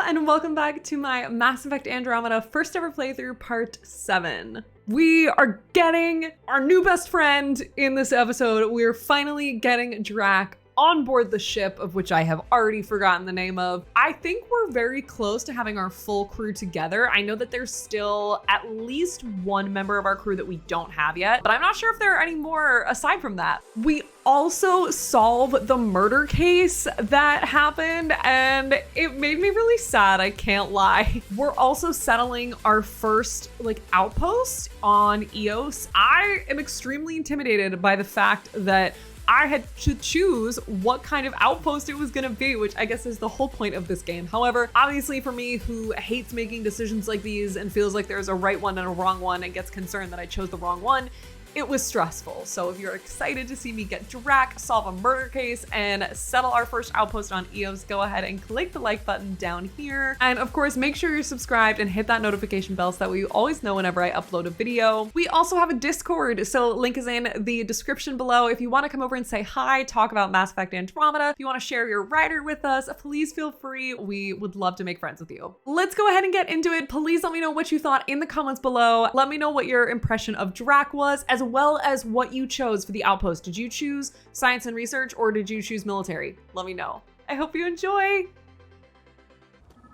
and welcome back to my Mass Effect Andromeda first ever playthrough part 7. We are getting our new best friend in this episode. We're finally getting Drack on board the ship, of which I have already forgotten the name of. I think we're very close to having our full crew together. I know that there's still at least one member of our crew that we don't have yet, but I'm not sure if there are any more aside from that. We also solve the murder case that happened, and it made me really sad, I can't lie. We're also settling our first outpost on Eos. I am extremely intimidated by the fact that I had to choose what kind of outpost it was gonna be, which I guess is the whole point of this game. However, obviously for me, who hates making decisions like these and feels like there's a right one and a wrong one and gets concerned that I chose the wrong one, it was stressful. So if you're excited to see me get Drack, solve a murder case, and settle our first outpost on Eos, go ahead and click the like button down here. And of course, make sure you're subscribed and hit that notification bell so that way you always know whenever I upload a video. We also have a Discord, so link is in the description below. If you want to come over and say hi, talk about Mass Effect Andromeda, if you want to share your rider with us, please feel free. We would love to make friends with you. Let's go ahead and get into it. Please let me know what you thought in the comments below. Let me know what your impression of Drack was, as well as what you chose for the outpost. Did you choose science and research or did you choose military? Let me know. I hope you enjoy.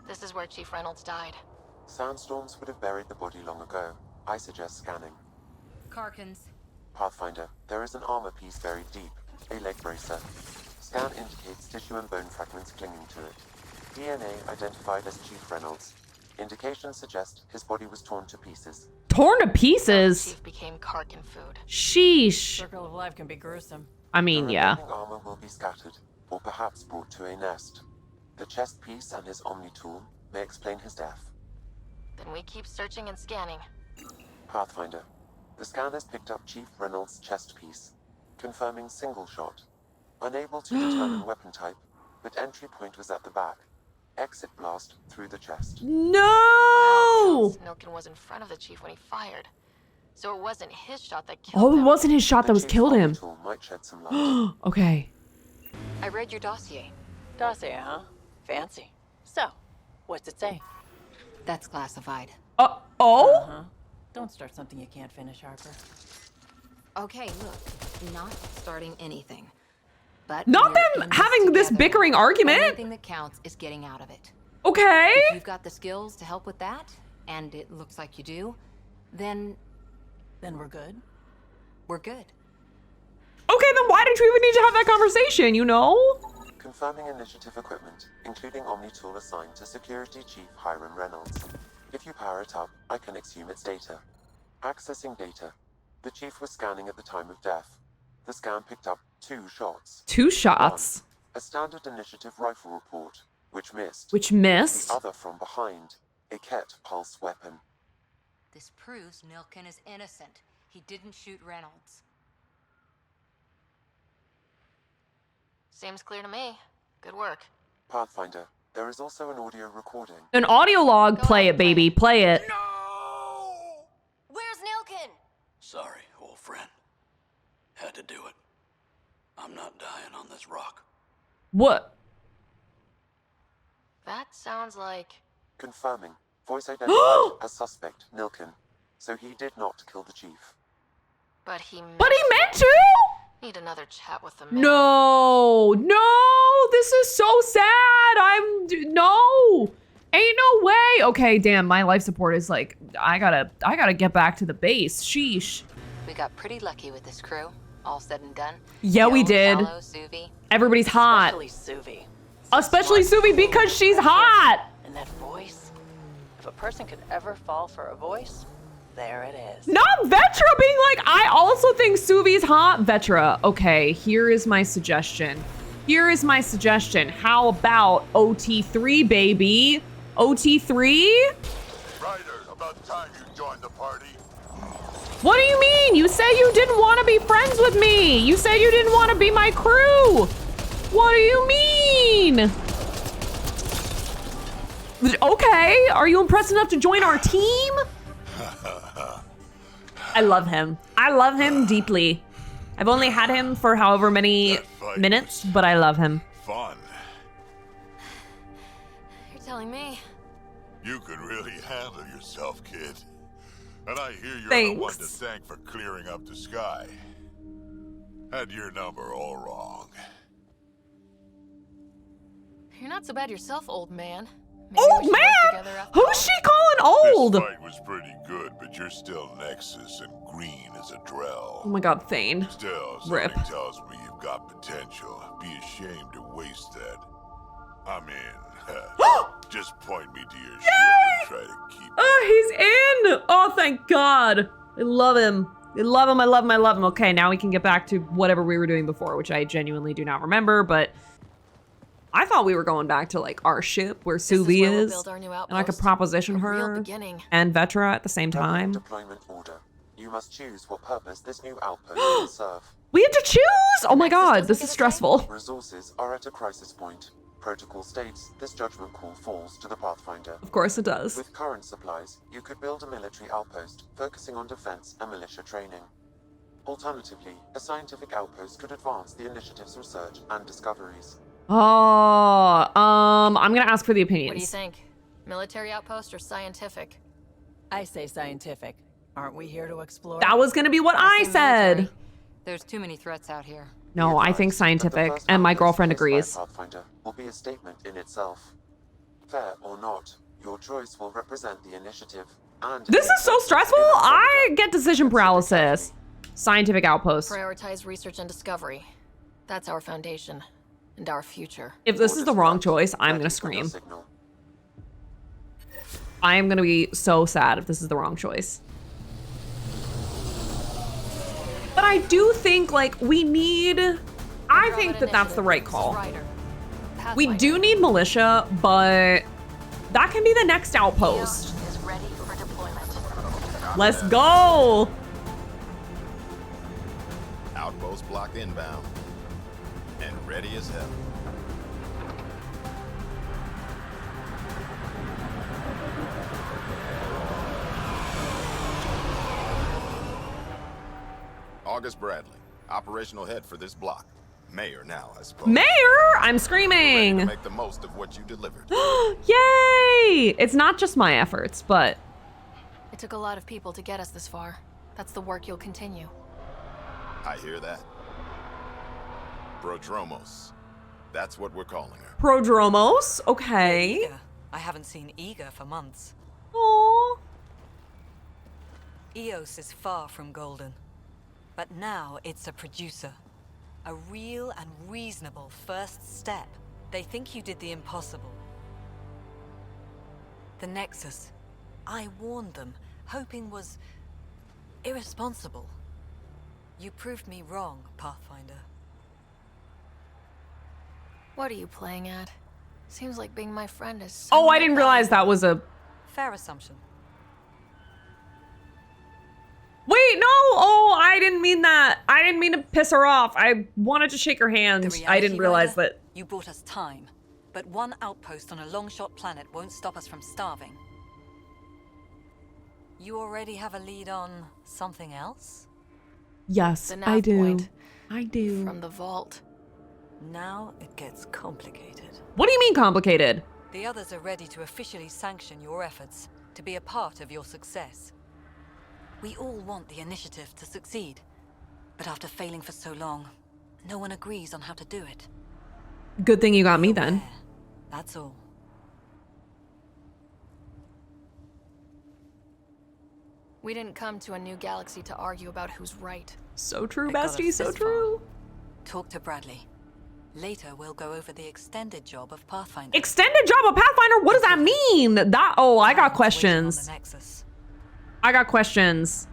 This is where Chief Reynolds died. Sandstorms would have buried the body long ago. I suggest scanning. Karkins. Pathfinder, there is an armor piece buried deep, a leg bracer. Scan indicates tissue and bone fragments clinging to it. DNA identified as Chief Reynolds. Indications suggest his body was torn to pieces. Torn to pieces? Chief became Karkin food. Sheesh. Circle of life can be gruesome. I mean, The yeah. remaining armor will be scattered, or perhaps brought to a nest. The chest piece and his Omni tool may explain his death. Then we keep searching and scanning. Pathfinder, the scanners picked up Chief Reynolds' chest piece, confirming single shot. Unable to determine weapon type, but entry point was at the back. Exit blast through the chest. No! Nilkin was in front of the chief when he fired. So it wasn't his shot that killed him. Oh, it wasn't his shot that was killed him. Tool might shed some light. Okay. I read your dossier. Dossier, huh? Fancy. So, what's it say? That's classified. Oh? Uh-huh. Don't start something you can't finish, Harper. Okay, look. Not starting anything. But Not them having this bickering argument. The only thing that counts is getting out of it. Okay. If you've got the skills to help with that, and it looks like you do, then Then we're good? we're good. Okay, then why did you even need to have that conversation, you know? Confirming initiative equipment, including Omni tool assigned to Security Chief Hiram Reynolds. If you power it up, I can exhume its data. Accessing data. The chief was scanning at the time of death. The scan picked up 2 shots. 2 shots. One, a standard initiative rifle report, which missed. Which missed. The other from behind, a Ket pulse weapon. This proves Nilkin is innocent. He didn't shoot Reynolds. Seems clear to me. Good work. Pathfinder, there is also an audio recording. An audio log. Play it, baby. Play it. Where's Nilkin? Sorry, old friend. Had to do it. I'm not dying on this rock. What? That sounds like... Confirming. Voice identified as suspect, Nilkin. So he did not kill the chief. But he meant To? Need another chat with the man. No. This is so sad. No. Ain't no way. Okay, damn. My life support is like, I gotta get back to the base. Sheesh. We got pretty lucky with this crew. All said and done. Yeah, we did. Paolo, Suvi. Everybody's hot. Especially Suvi. Especially Suvi because she's hot. And that voice. If a person could ever fall for a voice, there it is. Not Vetra being like, I also think Suvi's hot. Vetra, okay, here is my suggestion. How about OT3, baby? OT3? Ryder, about time you joined the party. What do you mean? You said you didn't want to be friends with me. You said you didn't want to be my crew. What do you mean? Okay, are you impressed enough to join our team? I love him. I love him deeply. I've only had him for however many minutes, but I love him. Fun. You're telling me. You can really handle yourself, kid. And I hear you're the one to Thanks. thank for clearing up the sky. Had your number all wrong. You're not so bad yourself, old man. Maybe we Old should work man? together after all. Who's she calling old? This fight was pretty good, but you're still Nexus and green as a Drell. Oh my god, Thane. Still, Rip. something tells me you've got potential. Be ashamed to waste that. I mean, just point me to your ship and try to keep Oh, he's in! Oh, thank God. I love him. I love him, I love him, I love him. Okay, now we can get back to whatever we were doing before, which I genuinely do not remember, but I thought we were going back to like our ship where This is Suvi where we'll is, build our new and I could outpost. proposition A real her beginning. and Vetra at the same time. Deployment order. You must choose what purpose this new outpost will serve. We have to choose! Oh my Nexus god, doesn't this get is a stressful. Resources are at a crisis point. Protocol states this judgment call falls to the Pathfinder. Of course it does. With current supplies, you could build a military outpost, focusing on defense and militia training. Alternatively, a scientific outpost could advance the initiative's research and discoveries. Oh, I'm gonna ask for the opinions. What do you think? Military outpost or scientific? I say scientific. Aren't we here to explore? That was gonna be what I say said. military. There's too many threats out here. No, I think scientific, and my girlfriend agrees. Pathfinder will be a statement in itself. Fair or not, your choice will represent the initiative and... This is so stressful. I get decision paralysis. Scientific outpost. Prioritize research and discovery. That's our foundation and our future. If this is the wrong choice, I'm gonna scream. I am gonna be so sad if this is the wrong choice. But I do think, like, we need... I think that that's the right call. We do need militia, but that can be the next outpost. Is ready for deployment. Let's go! Outpost blocked inbound. And ready as hell. August Bradley, operational head for this block. Mayor now, I suppose. Mayor! I'm Ready to screaming! make the most of what you delivered. Yay! It's not just my efforts, but It took a lot of people to get us this far. That's the work you'll continue. I hear that. Prodromos. That's what we're calling her. Prodromos, okay. Eager. I haven't seen Eager for months. Aww. Eos is far from golden. But now it's a producer. A real and reasonable first step. They think you did the impossible. The Nexus. I warned them, hoping was irresponsible. You proved me wrong, Pathfinder. What are you playing at? Seems like being my friend is so Oh, I didn't realize that was a... Fair assumption. Wait, no! Oh, I didn't mean that. I didn't mean to piss her off. I wanted to shake her hand. The I reality, didn't realize Ryder, that... You bought us time, but one outpost on a long-shot planet won't stop us from starving. You already have a lead on something else? Yes, The nav I do. point. I do. From the vault. Now it gets complicated. What do you mean complicated? The others are ready to officially sanction your efforts, to be a part of your success. We all want the initiative to succeed, but after failing for so long, no one agrees on how to do it. Good thing you got me You're then. aware, that's all. We didn't come to a new galaxy to argue about who's right. So true, It got bestie, us so this far. true. Talk to Bradley. Later, we'll go over the extended job of Pathfinder. Extended job of Pathfinder? What does that mean? That... Oh, I got Waiting on questions. the Nexus. I got questions.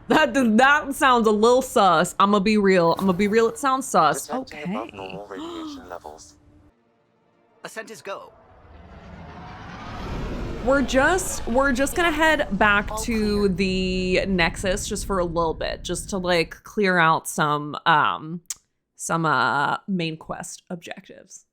That sounds a little sus. I'm gonna be real. It sounds sus. Detecting above Okay. normal radiation levels. Ascent is go. We're just gonna head back to the Nexus just for a little bit, just to like clear out some main quest objectives.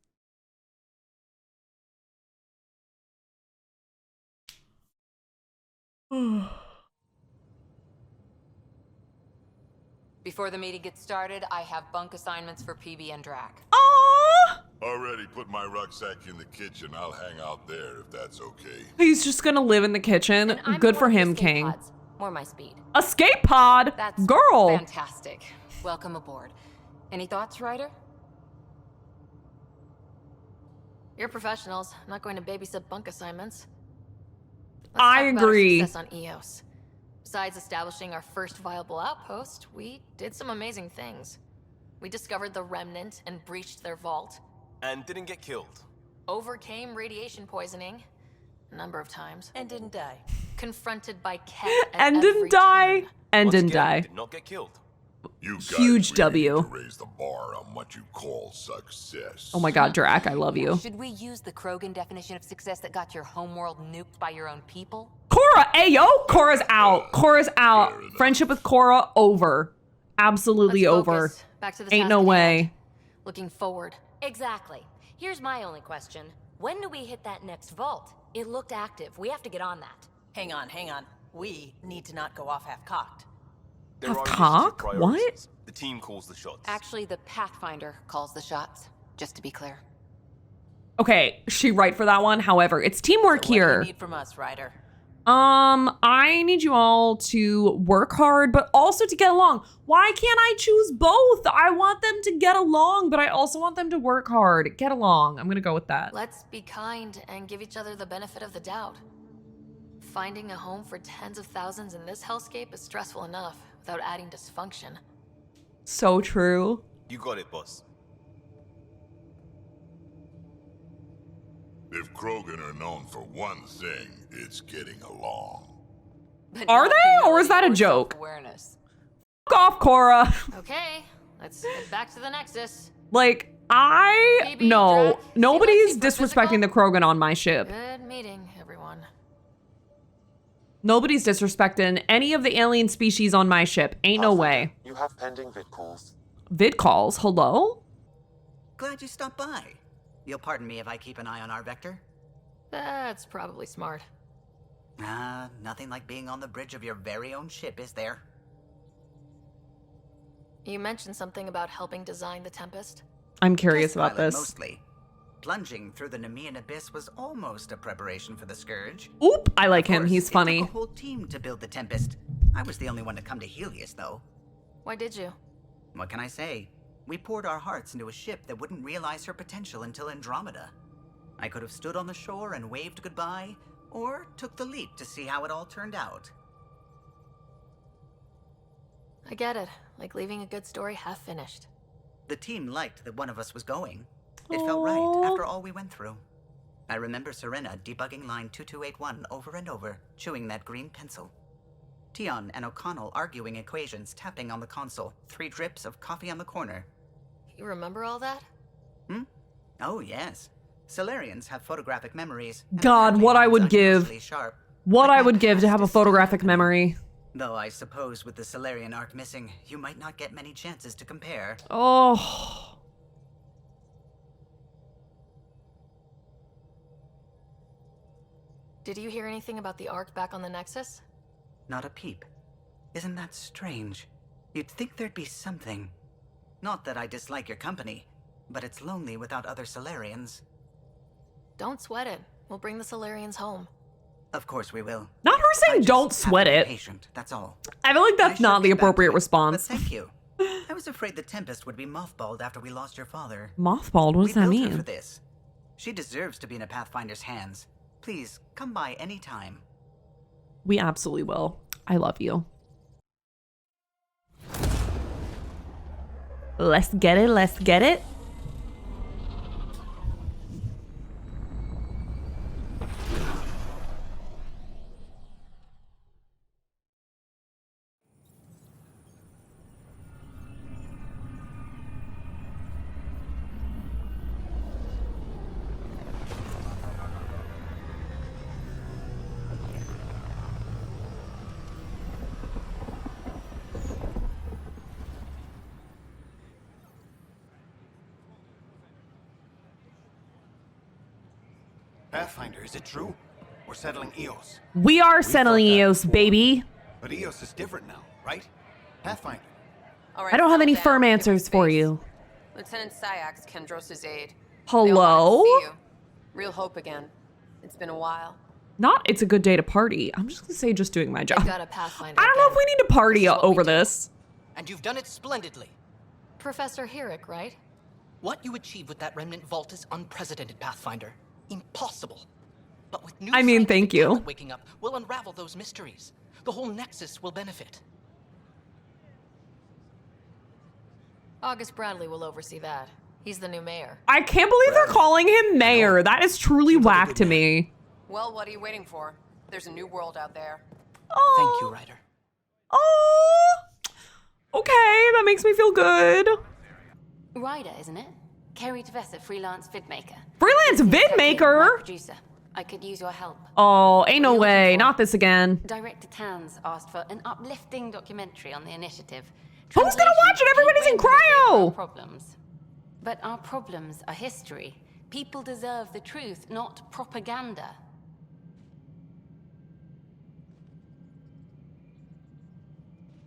Before the meeting gets started, I have bunk assignments for PB and Drack. Aww! Already put my rucksack in the kitchen. I'll hang out there if that's okay. He's just gonna live in the kitchen. And I'm Good for more him, escape King. pods. More my speed. Escape pod? That's Girl. fantastic. Welcome aboard. Any thoughts, Ryder? You're professionals. I'm not going to babysit bunk assignments. I Let's talk about our agree. success on EOS. Besides establishing our first viable outpost, we did some amazing things. We discovered the Remnant and breached their vault. And didn't get killed. Overcame radiation poisoning a number of times. And didn't die. Confronted by Ket at And every didn't die. turn. And Once didn't again, die. Did not get killed. You guys Huge really W. need to raise the bar on what you call success. Oh my god, Drack, I love you. Should we use the Krogan definition of success that got your homeworld nuked by your own people? Cora, ayo, Cora's out. Cora's out. Fair enough. Friendship with Cora, over. Absolutely Let's over. focus. Back to the Ain't task no at way. hand. Looking forward. Exactly. Here's my only question. When do we hit that next vault? It looked active. We have to get on that. Hang on. We need to not go off half-cocked. There Have are cock? initiative What? priorities. The team calls the shots. Actually, the Pathfinder calls the shots, just to be clear. Okay, she right for that one. However, it's teamwork What do here. you need from us, Ryder? I need you all to work hard, but also to get along. Why can't I choose both? I want them to get along, but I also want them to work hard. Get along. I'm gonna go with that. Let's be kind and give each other the benefit of the doubt. Finding a home for tens of thousands in this hellscape is stressful enough without adding dysfunction. So true. You got it, boss. If Krogan are known for one thing, it's getting along. But Are not they? Or is that a humility or joke? self-awareness. Fuck off, Cora. Okay, let's head back to the Nexus. Like, Phoebe, no. Drack, Nobody's see what's disrespecting the Krogan on my ship. Good meeting, everyone. Nobody's disrespecting any of the alien species on my ship. Ain't no way. You have pending vid calls. Vid calls? Hello? Glad you stopped by. You'll pardon me if I keep an eye on our vector? That's probably smart. Nothing like being on the bridge of your very own ship, is there? You mentioned something about helping design the Tempest. I'm curious Test about pilot, this. Mostly. Plunging through the Nemean abyss was almost a preparation for the Scourge. Oop, I like Of him. course, He's it funny. took a whole team to build the Tempest. I was the only one to come to Helios, though. Why did you? What can I say? We poured our hearts into a ship that wouldn't realize her potential until Andromeda. I could have stood on the shore and waved goodbye, or took the leap to see how it all turned out. I get it. Like leaving a good story half finished. The team liked that one of us was going. It felt right after all we went through. I remember Serena debugging line 2281 over and over, chewing that green pencil. Tion and O'Connell arguing equations, tapping on the console, 3 drips of coffee on the corner. You remember all that? Oh, yes. Solarians have photographic memories. and God, apparently what I mine's would give. unusually sharp. What But I my would give to past have a is still photographic happening. memory. Though I suppose with the Solarian arc missing, you might not get many chances to compare. Oh. Did you hear anything about the Ark back on the Nexus? Not a peep. Isn't that strange? You'd think there'd be something. Not that I dislike your company, but it's lonely without other Solarians. Don't sweat it. We'll bring the Solarians home. Of course we will. Not her I saying just don't have to sweat be it. Patient, that's all. I feel like I that's should not the get back to appropriate it, response. But thank you. I was afraid the Tempest would be mothballed after we lost your father. Mothballed? What does that We built her for mean? this. She deserves to be in a Pathfinder's hands. Please, come by any time. We absolutely will. I love you. Let's get it. Let's get it. Pathfinder, is it true? We're settling Eos. We are settling thought that EOS, before. baby. But Eos is different now, right? Pathfinder. All right, I don't have any settle firm down. Give answers it for space. you. Lieutenant Syax, Kendros' aide. Hello? See you. Real hope again. It's been a while. Not it's a good day to party. I'm just gonna say just doing my job. Got a Pathfinder I don't know if we need to party over do. this. And you've done it splendidly. Professor Herrick, right? What you achieved with that remnant vault is unprecedented, Pathfinder. Impossible. But with new I mean, thank you. talent waking up, we'll unravel those mysteries. The whole Nexus will benefit. August Bradley will oversee that. He's the new mayor. I can't believe they're calling him mayor. That is truly whack to me. Well, what are you waiting for? There's a new world out there. Thank you, Ryder. Oh, okay, that makes me feel good. Ryder, isn't it? Kerry Tvessa, freelance vidmaker. Freelance vidmaker? Producer. I could use your help. Oh, ain't no way. Not this again. Director Tans asked for an uplifting documentary on the initiative. Who's gonna watch it? Everybody's in cryo. Problems. But our problems are history. People deserve the truth, not propaganda.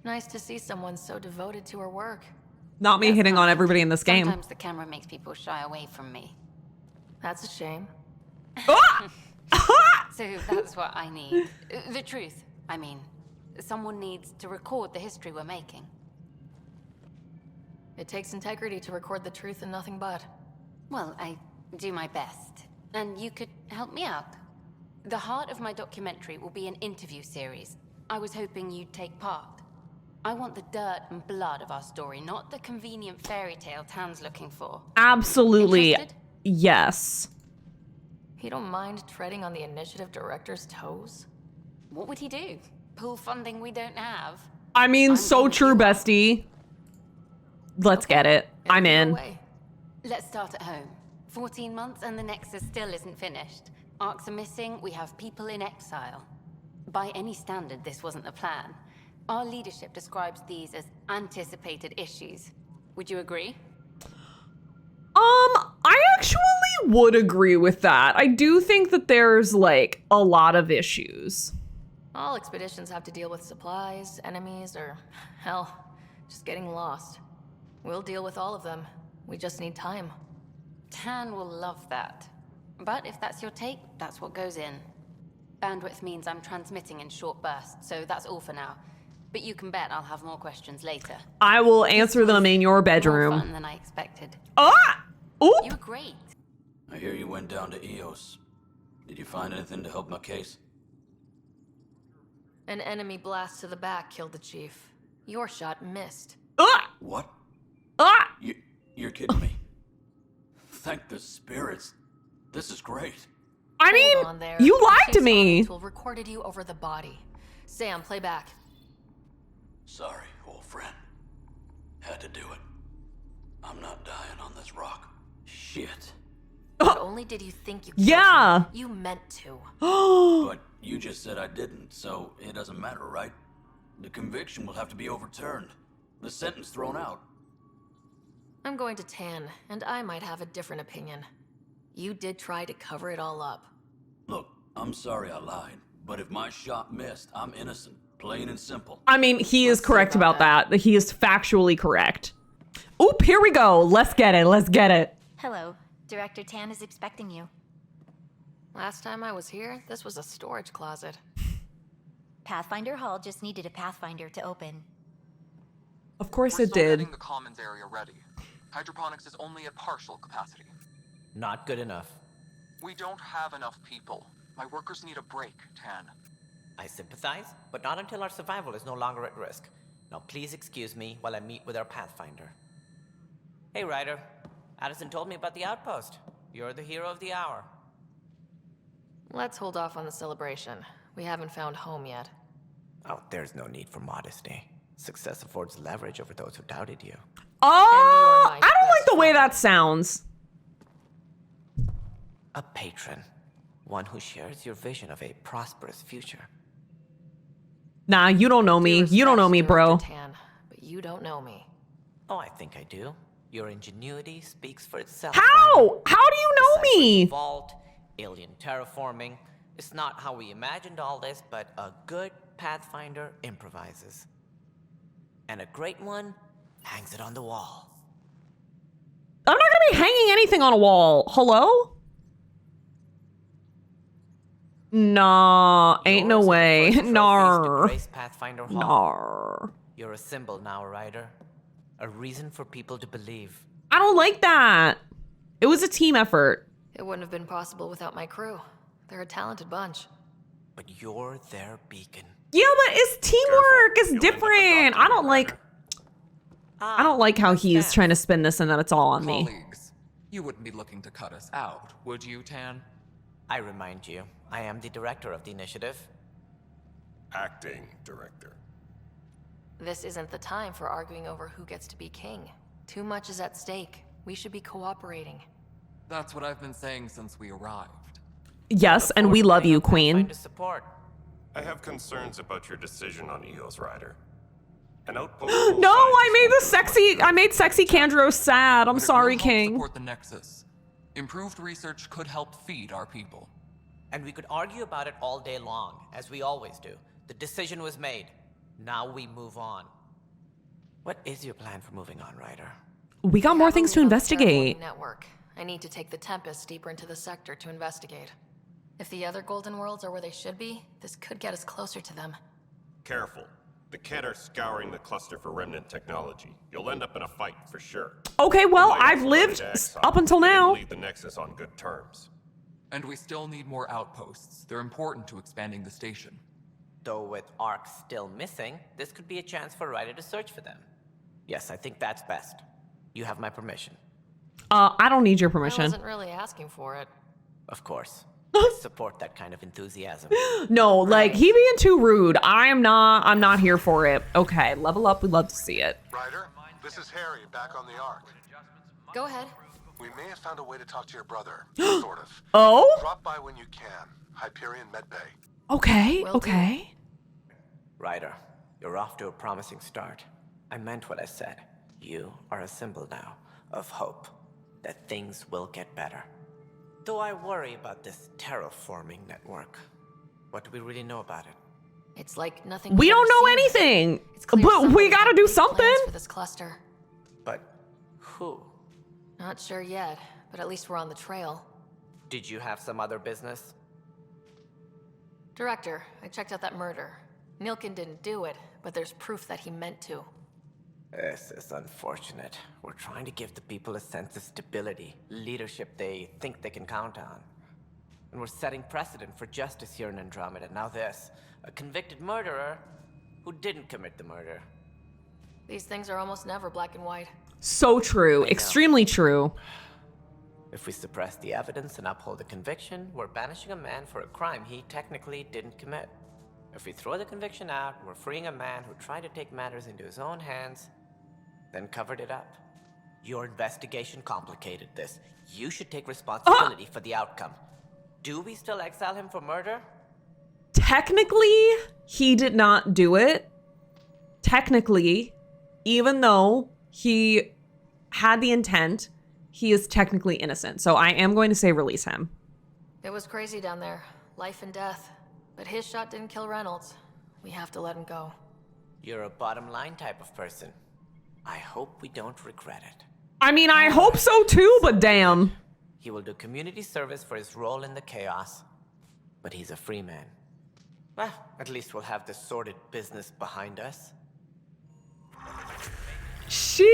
Nice to see someone so devoted to her work. Not me hitting on everybody in this game. Sometimes the camera makes people shy away from me. That's a shame. So that's what I need. The truth, I mean. Someone needs to record the history we're making. It takes integrity to record the truth and nothing but. Well, I do my best. And you could help me out. The heart of my documentary will be an interview series. I was hoping you'd take part. I want the dirt and blood of our story, not the convenient fairy tale Tan's looking for. Absolutely. Interested? Yes. You don't mind treading on the initiative director's toes? What would he do? Pull funding we don't have? I mean, so true, bestie. Let's get it. I'm in. Let's start at home. 14 months and the Nexus still isn't finished. Arcs are missing, we have people in exile. By any standard, this wasn't the plan. Our leadership describes these as anticipated issues. Would you agree? I actually would agree with that. I do think that there's, like, a lot of issues. All expeditions have to deal with supplies, enemies, or, hell, just getting lost. We'll deal with all of them. We just need time. Tan will love that. But if that's your take, that's what goes in. Bandwidth means I'm transmitting in short bursts, so that's all for now. But you can bet I'll have more questions later. I will answer them in your More bedroom. fun than I expected. Ah! Oop! You were great. I hear you went down to EOS. Did you find anything to help my case? An enemy blast to the back killed the chief. Your shot missed. Ah! What? Ah! You're kidding me. Thank the spirits. This is great. I mean, Hold on there. you lied to Chief's me. audio tool recorded you over the body. Sam, play back. Sorry, old friend. Had to do it. I'm not dying on this rock. Shit. Not only did you think you killed Yeah. him, you meant to. But you just said I didn't, so it doesn't matter, right? The conviction will have to be overturned. The sentence thrown out. I'm going to Tan, and I might have a different opinion. You did try to cover it all up. Look, I'm sorry I lied, but if my shot missed, I'm innocent. Plain and simple. I mean, he is correct about that. He is factually correct. Oop, here we go. Let's get it. Let's get it. Hello. Director Tan is expecting you. Last time I was here, this was a storage closet. Pathfinder Hall just needed a Pathfinder to open. Of course We're it still did. getting the commons area ready. Hydroponics is only at partial capacity. Not good enough. We don't have enough people. My workers need a break, Tan. I sympathize, but not until our survival is no longer at risk. Now please excuse me while I meet with our Pathfinder. Hey, Ryder. Addison told me about the outpost. You're the hero of the hour. Let's hold off on the celebration. We haven't found home yet. Oh, there's no need for modesty. Success affords leverage over those who doubted you. Oh, I don't like the way that sounds. A patron. One who shares your vision of a prosperous future. Nah, you don't know me. You don't know me, bro. Tan, but you don't know me. Oh, I think I do. Your ingenuity speaks for itself. How? How do you know me? Vault, alien terraforming. It's not how we imagined all this, but a good Pathfinder improvises. And a great one hangs it on the wall. I'm not gonna be hanging anything on a wall. Hello? Nah, ain't no way. Nar. Pathfinder Hall. Nar. You're a symbol now, Ryder. A reason for people to believe. I don't like that. It was a team effort. It wouldn't have been possible without my crew. They're a talented bunch. But you're their beacon. Yeah, but it's teamwork. It's different. I don't like how he's trying to spin this and that it's all on me. Colleagues, you wouldn't be looking to cut us out, would you, Tan? I remind you, I am the director of the initiative. Acting director. This isn't the time for arguing over who gets to be king. Too much is at stake. We should be cooperating. That's what I've been saying since we arrived. Yes, and we love you, Queen. I have concerns about your decision on Eos, Ryder. An outpost. No, I made sexy Kandros sad. I'm sorry, King. Support the Nexus. Improved research could help feed our people. And we could argue about it all day long, as we always do. The decision was made. Now we move on. What is your plan for moving on, Ryder? We got more things to investigate. Network. I need to take the Tempest deeper into the sector to investigate. If the other Golden Worlds are where they should be, this could get us closer to them. Careful. The Kett are scouring the cluster for remnant technology. You'll end up in a fight for sure. Okay, well, I've lived up until now. Leave the Nexus on good terms. And we still need more outposts. They're important to expanding the station. Though with Ark still missing, this could be a chance for Ryder to search for them. Yes, I think that's best. You have my permission. I don't need your I permission. wasn't really asking for it. Of course. I support that kind of enthusiasm. No, like, he being too rude. I'm not here for it. Okay, level up. We'd love to see it. Ryder, this is Harry, back on the Ark. Go ahead. We may have found a way to talk to your brother, sort of. Oh? Drop by when you can. Hyperion Medbay. Okay, okay. Ryder, you're off to a promising start. I meant what I said. You are a symbol now of hope that things will get better. Though I worry about this terraforming network. What do we really know about it? It's like nothing. We don't know anything, but we gotta do something. For this cluster. But who? Not sure yet, but at least we're on the trail. Did you have some other business? Director, I checked out that murder. Nilkin didn't do it, but there's proof that he meant to. This is unfortunate. We're trying to give the people a sense of stability, leadership they think they can count on. And we're setting precedent for justice here in Andromeda. Now this, a convicted murderer who didn't commit the murder. These things are almost never black and white. So true, extremely true. If we suppress the evidence and uphold the conviction, we're banishing a man for a crime he technically didn't commit. If we throw the conviction out, we're freeing a man who tried to take matters into his own hands, then covered it up. Your investigation complicated this. You should take responsibility for the outcome. Do we still exile him for murder? Technically, he did not do it. Technically, even though he had the intent, he is technically innocent. So I am going to say release him. It was crazy down there. Life and death. But his shot didn't kill Reynolds. We have to let him go. You're a bottom line type of person. I hope we don't regret it. I mean, I hope so too, but damn. He will do community service for his role in the chaos. But he's a free man. Well, at least we'll have this sordid business behind us. Sheesh.